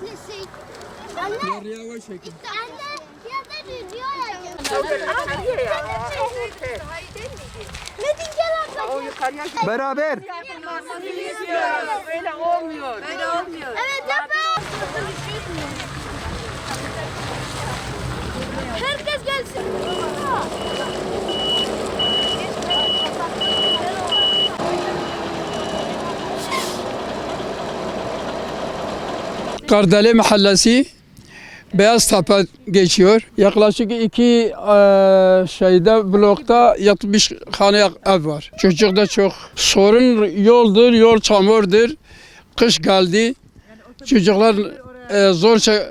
beklesin. Yavaş çekin. Anne ya da video ya. Metin gel abla. Beraber. Böyle olmuyor. Böyle olmuyor. Evet yapın. Herkes gelsin. Kardele Mahallesi Beyaztepe geçiyor. Yaklaşık iki blokta 70 hane ev var. Çocukta çok sorun yoldur, yol çamurdur. Kış geldi. Çocuklar zorça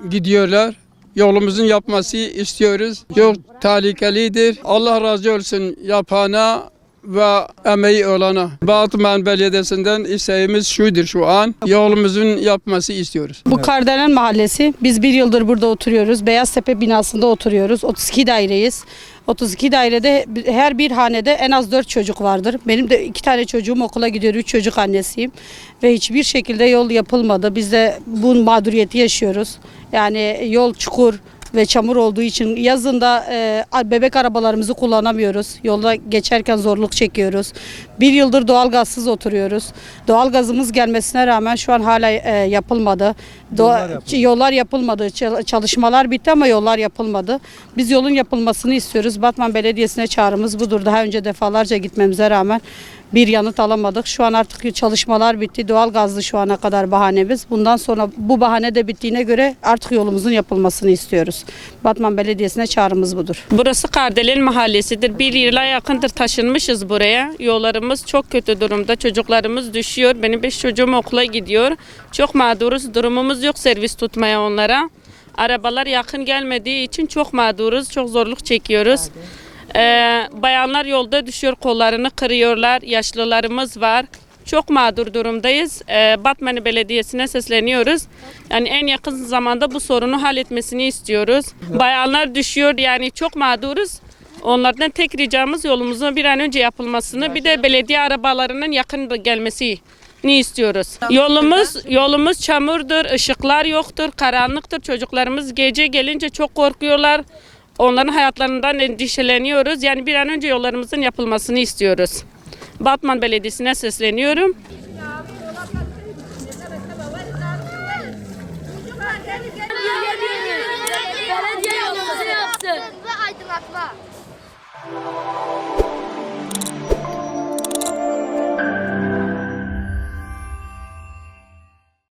gidiyorlar. Yolumuzun yapması istiyoruz. Yok tehlikelidir. Allah razı olsun yapana ve emeği olana. Batman Belediyesi'nden isteğimiz şudur şu an. Yolumuzun yapması istiyoruz. Bu Kardelen Mahallesi. Biz bir yıldır burada oturuyoruz. Beyaztepe binasında oturuyoruz. 32 daireyiz. 32 dairede her bir hanede en az 4 çocuk vardır. Benim de 2 tane çocuğum okula gidiyor. 3 çocuk annesiyim. Ve hiçbir şekilde yol yapılmadı. Biz de bu mağduriyeti yaşıyoruz. Yani yol çukur ve çamur olduğu için yazında bebek arabalarımızı kullanamıyoruz. Yolda geçerken zorluk çekiyoruz. Bir yıldır doğalgazsız oturuyoruz. Doğalgazımız gelmesine rağmen şu an hala yapılmadı. Yollar yapılmadı. Çalışmalar bitti ama yollar yapılmadı. Biz yolun yapılmasını istiyoruz. Batman Belediyesi'ne çağrımız budur. Daha önce defalarca gitmemize rağmen bir yanıt alamadık. Şu an artık çalışmalar bitti. Doğalgazlı şu ana kadar bahanemiz. Bundan sonra bu bahane de bittiğine göre artık yolumuzun yapılmasını istiyoruz. Batman Belediyesi'ne çağrımız budur. Burası Kardelen Mahallesi'dir. Bir yıla yakındır taşınmışız buraya. Yollarımız çok kötü durumda. Çocuklarımız düşüyor. Benim 5 çocuğum okula gidiyor. Çok mağduruz. Durumumuz yok servis tutmaya onlara. Arabalar yakın gelmediği için çok mağduruz. Çok zorluk çekiyoruz. Bayanlar yolda düşüyor, kollarını kırıyorlar. Yaşlılarımız var. Çok mağdur durumdayız. Batman Belediyesi'ne sesleniyoruz. Yani en yakın zamanda bu sorunu halletmesini istiyoruz. Bayanlar düşüyor, yani çok mağduruz. Onlardan tek ricamız yolumuzun bir an önce yapılmasını, bir de belediye arabalarının yakın gelmesini istiyoruz. Yolumuz çamurdur, ışıklar yoktur, karanlıktır. Çocuklarımız gece gelince çok korkuyorlar. Onların hayatlarından endişeleniyoruz. Yani bir an önce yollarımızın yapılmasını istiyoruz. Batman Belediyesi'ne sesleniyorum. Belediye yolumuzu yapsın. Ve aydınlatma.